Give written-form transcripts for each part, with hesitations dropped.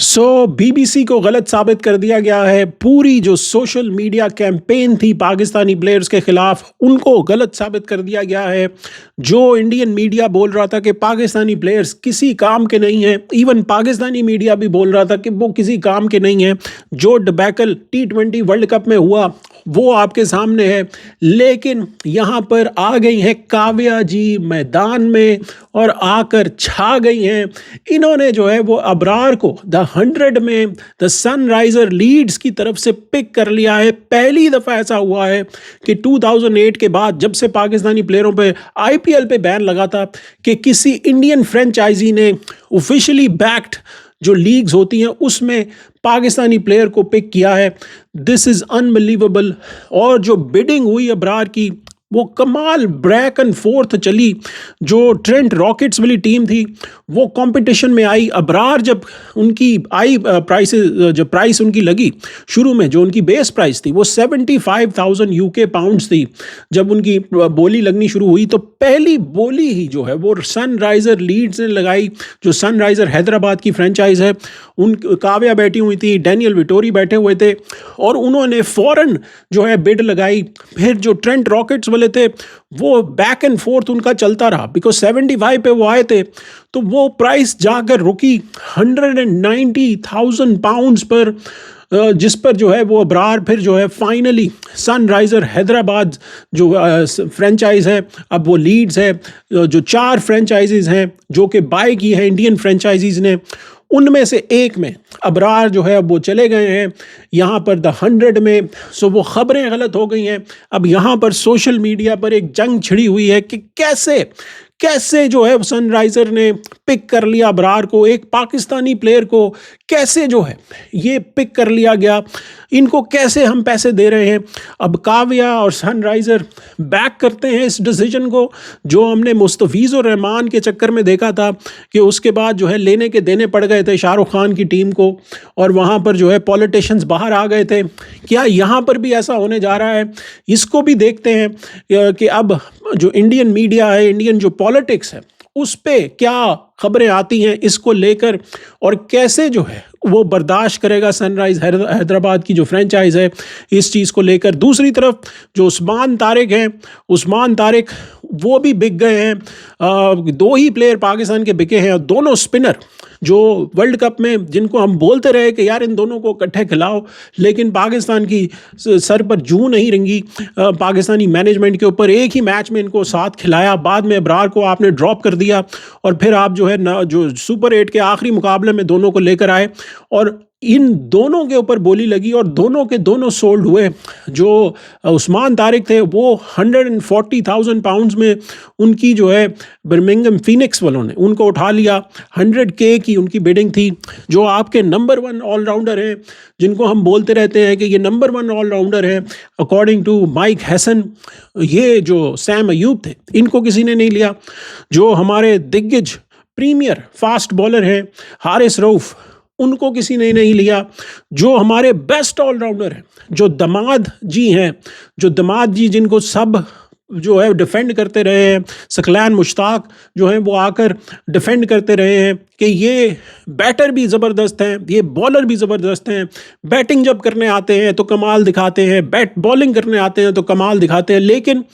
BBC को गलत साबित कर दिया गया है। पूरी जो सोशल मीडिया कैंपेन थी पाकिस्तानी प्लेयर्स के खिलाफ, उनको गलत साबित कर दिया गया है। जो इंडियन मीडिया बोल रहा था कि पाकिस्तानी प्लेयर्स किसी काम के नहीं हैं, इवन पाकिस्तानी मीडिया भी बोल रहा था कि वो किसी काम के नहीं हैं। जो डिबैकल T20 वर्ल्ड कप में हुआ वो आपके सामने है। लेकिन यहाँ पर आ गई हैं काव्या जी मैदान में और आकर छा गई हैं। इन्होंने जो है वो अबरार को द 100 में द सनराइजर लीड्स की तरफ से पिक कर लिया है। पहली दफ़ा ऐसा हुआ है कि 2008 के बाद, जब से पाकिस्तानी प्लेयरों पे IPL पे बैन लगा था, कि किसी इंडियन फ्रेंचाइजी ने ऑफिशियली बैक्ड जो लीग्स होती हैं उसमें पाकिस्तानी प्लेयर को पिक किया है। This is unbelievable. और जो बिडिंग हुई अबरार की, वो कमाल ब्रैक एंड फोर्थ चली। जो ट्रेंट रॉकेट्स वाली टीम थी वो कंपटीशन में आई। अबरार जब उनकी आई जो प्राइस उनकी लगी शुरू में, जो उनकी बेस प्राइस थी वो 75,000 UK पाउंड्स थी। जब उनकी बोली लगनी शुरू हुई तो पहली बोली ही जो है वो सनराइजर लीड्स ने लगाई, जो सनराइजर हैदराबाद की फ्रेंचाइज है। उन काव्या बैठी हुई थी, डैनियल विटोरी बैठे हुए थे और उन्होंने फौरन जो है बिड लगाई। फिर जो ट्रेंट रॉकेट्स वाले थे वो बैक एंड फोर्थ उनका चलता रहा, बिकॉज 75 पे वो आए थे तो वो प्राइस जाकर रुकी 190,000 पाउंड्स पर, जिस पर जो है वो अबरार फिर जो है फाइनली सनराइजर हैदराबाद जो फ्रेंचाइज है, अब वो लीड्स है, जो 4 फ्रेंचाइजीज हैं जो कि बाय की है इंडियन फ्रेंचाइजीज ने, उनमें से एक में अबरार जो है वो चले गए हैं यहाँ पर द 100 में। सो वो खबरें गलत हो गई हैं। अब यहाँ पर सोशल मीडिया पर एक जंग छिड़ी हुई है कि कैसे जो है सनराइजर ने पिक कर लिया अबरार को, एक पाकिस्तानी प्लेयर को कैसे जो है ये पिक कर लिया गया, इनको कैसे हम पैसे दे रहे हैं। अब काव्या और सनराइजर बैक करते हैं इस डिसीजन को, जो हमने मुस्तफीज़ और रहमान के चक्कर में देखा था कि उसके बाद जो है लेने के देने पड़ गए थे शाहरुख खान की टीम को और वहाँ पर जो है पॉलिटिशियंस बाहर आ गए थे। क्या यहाँ पर भी ऐसा होने जा रहा है? इसको भी देखते हैं कि अब जो इंडियन मीडिया है, इंडियन जो पॉलिटिक्स है, उस पे क्या खबरें आती हैं इसको लेकर, और कैसे जो है वो बर्दाश्त करेगा सनराइज हैदराबाद की जो फ्रेंचाइज है इस चीज़ को लेकर। दूसरी तरफ जो उस्मान तारिक हैं, उस्मान तारिक वो भी बिक गए हैं। 2 ही प्लेयर पाकिस्तान के बिके हैं और दोनों स्पिनर जो वर्ल्ड कप में, जिनको हम बोलते रहे कि यार इन दोनों को इकट्ठे खिलाओ, लेकिन पाकिस्तान की सर पर जूं नहीं रेंगी पाकिस्तानी मैनेजमेंट के ऊपर। एक ही मैच में इनको साथ खिलाया, बाद में अबरार को आपने ड्रॉप कर दिया और फिर आप जो है ना जो सुपर 8 के आखिरी मुकाबले में दोनों को लेकर आए और इन दोनों के ऊपर बोली लगी और दोनों के दोनों सोल्ड हुए। जो उस्मान तारिक थे वो 140,000 पाउंड्स में उनकी जो है बर्मिंघम फीनिक्स वालों ने उनको उठा लिया। 100K की उनकी बिडिंग थी। जो आपके नंबर 1 ऑलराउंडर हैं, जिनको हम बोलते रहते हैं कि ये नंबर 1 ऑलराउंडर है अकॉर्डिंग टू माइक हैसन, ये जो सैम अयूब थे, इनको किसी ने नहीं लिया। जो हमारे दिग्गज प्रीमियर फास्ट बॉलर हैं हारिस रऊफ, उनको किसी ने नहीं लिया। जो हमारे बेस्ट ऑलराउंडर हैं, जो दमाद जी हैं, जो दमाद जी जिनको सब जो है डिफेंड करते रहे हैं, सकलैन मुश्ताक जो हैं वो आकर डिफेंड करते रहे हैं कि ये बैटर भी ज़बरदस्त हैं, ये बॉलर भी ज़बरदस्त हैं, बैटिंग जब करने आते हैं तो कमाल दिखाते हैं, बॉलिंग करने आते हैं तो कमाल दिखाते हैं, लेकिन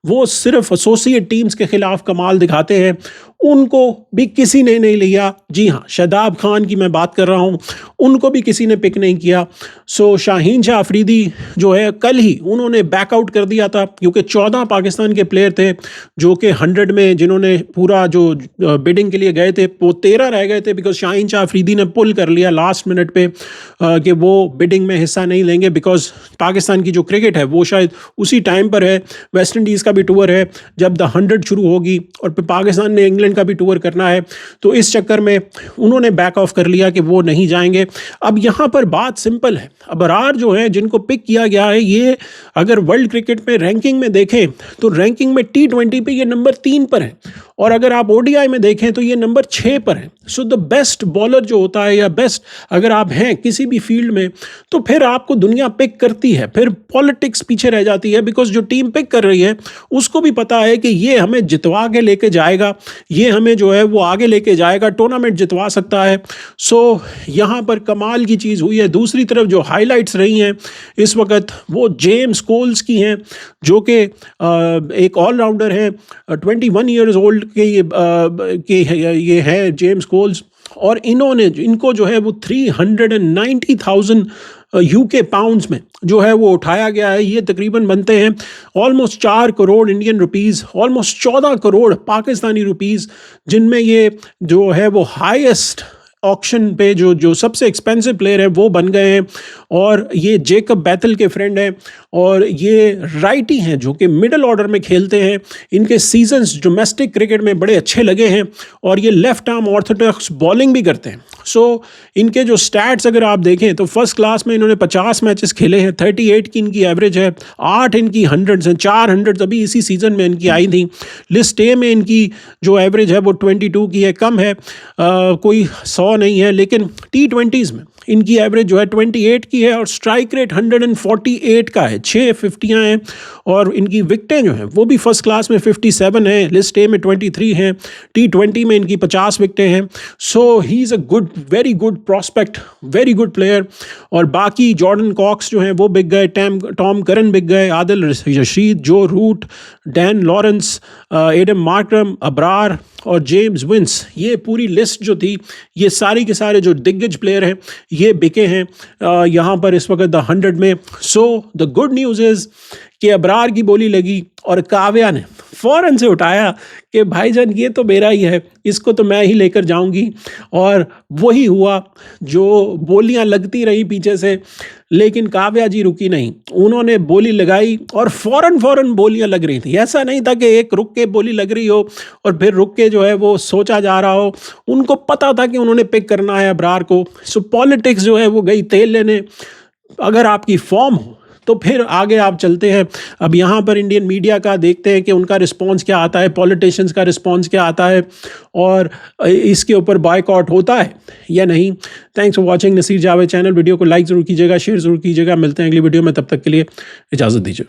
वो सिर्फ एसोसिएट टीम्स के खिलाफ कमाल दिखाते हैं। उनको भी किसी ने नहीं लिया। जी हाँ, शादाब खान की मैं बात कर रहा हूँ, उनको भी किसी ने पिक नहीं किया। सो शाहीन शाह अफरीदी जो है कल ही उन्होंने बैकआउट कर दिया था, क्योंकि 14 पाकिस्तान के प्लेयर थे जो कि 100 में जिन्होंने पूरा जो बिडिंग के लिए गए थे, वो 13 रह गए थे, बिकॉज शाहीन शाह अफरीदी ने पुल कर लिया लास्ट मिनट पे कि वो बिडिंग में हिस्सा नहीं लेंगे, बिकॉज पाकिस्तान की जो क्रिकेट है वो शायद उसी टाइम पर है, वेस्ट इंडीज़ का भी टूर है जब द 100 शुरू होगी और फिर पाकिस्तान ने इंग्लैंड का भी टूर करना है, तो इस चक्कर में उन्होंने बैक ऑफ कर लिया कि वो नहीं जाएंगे। अब यहाँ पर बात सिंपल है, अबरार जो है जिनको पिक किया गया है, ये अगर वर्ल्ड क्रिकेट में रैंकिंग में देखें तो रैंकिंग में T20 पे ये नंबर 3 पर है और अगर आप ओडीआई में देखें तो ये नंबर 6 पर है। सो द बेस्ट बॉलर जो होता है या बेस्ट अगर आप हैं किसी भी फील्ड में, तो फिर आपको दुनिया पिक करती है, फिर पॉलिटिक्स पीछे रह जाती है, बिकॉज जो टीम पिक कर रही है उसको भी पता है कि ये हमें जितवा के लेके जाएगा, ये हमें जो है वो आगे लेके जाएगा, टूर्नामेंट जितवा सकता है। सो यहाँ पर कमाल की चीज़ हुई है। दूसरी तरफ जो हाईलाइट्स रही हैं इस वक्त वो जेम्स कोल्स की हैं, जो कि एक ऑलराउंडर है, 21 ईयर्स ओल्ड ये है जेम्स कोल्स, और इनको जो है वो 390,000 यूके पाउंड्स में जो है वो उठाया गया है। ये तकरीबन बनते हैं almost 4 crore Indian rupees, almost 14 crore Pakistani rupees, जिनमें ये जो है वो हाईएस्ट ऑक्शन पे जो सबसे एक्सपेंसिव प्लेयर है वो बन गए हैं। और ये जेकब बैथल के फ्रेंड हैं, और ये राइटी हैं जो कि मिडिल ऑर्डर में खेलते हैं। इनके सीजन्स डोमेस्टिक क्रिकेट में बड़े अच्छे लगे हैं, और ये लेफ्ट आर्म ऑर्थोडॉक्स बॉलिंग भी करते हैं। सो इनके जो स्टैट्स अगर आप देखें तो फर्स्ट क्लास में इन्होंने 50 मैचेस खेले हैं, 38 की इनकी एवरेज है, 8 इनकी हंड्रेड्स हैं, 4 हंड्रेड्स अभी इसी सीज़न में इनकी आई थी। लिस्ट ए में इनकी जो एवरेज है वो 22 की है, कम है, कोई 100 नहीं है। लेकिन T20s में इनकी एवरेज जो है 28 की है, और स्ट्राइक रेट 148 का है, 6 50 हैं, और इनकी विकटें जो हैं वो भी फर्स्ट क्लास में 57 है, लिस्ट ए में 23 हैं, T20 में इनकी 50 विकटें हैं। So he is a good, very good prospect, very good player. और बाकी जॉर्डन कॉक्स जो हैं वो बिक गए, टॉम करन बिक गए, Adil Rashid, Joe Root, Dan Lawrence, Adam Markram, Abrar और जेम्स विंस, ये पूरी लिस्ट जो थी, ये सारी के सारे जो दिग्गज प्लेयर हैं ये बिके हैं यहाँ पर इस वक्त 100 में। So the good news is कि अब्रार की बोली लगी और काव्या ने फ़ौरन से उठाया कि भाईजान ये तो मेरा ही है, इसको तो मैं ही लेकर जाऊंगी। और वही हुआ, जो बोलियां लगती रही पीछे से, लेकिन काव्या जी रुकी नहीं, उन्होंने बोली लगाई और फ़ौरन बोलियां लग रही थी। ऐसा नहीं था कि एक रुक के बोली लग रही हो और फिर रुक के जो है वो सोचा जा रहा हो, उनको पता था कि उन्होंने पिक करना है अब्रार को। सो पॉलिटिक्स जो है वो गई तेल लेने। अगर आपकी फॉर्म हो तो फिर आगे आप चलते हैं। अब यहाँ पर इंडियन मीडिया का देखते हैं कि उनका रिस्पांस क्या आता है, पॉलिटिशियंस का रिस्पांस क्या आता है, और इसके ऊपर बॉयकॉट होता है या नहीं। Thanks for watching Naseer Javed channel. Video को लाइक ज़रूर कीजिएगा, शेयर ज़रूर कीजिएगा। मिलते हैं अगली वीडियो में, तब तक के लिए इजाज़त दीजिए।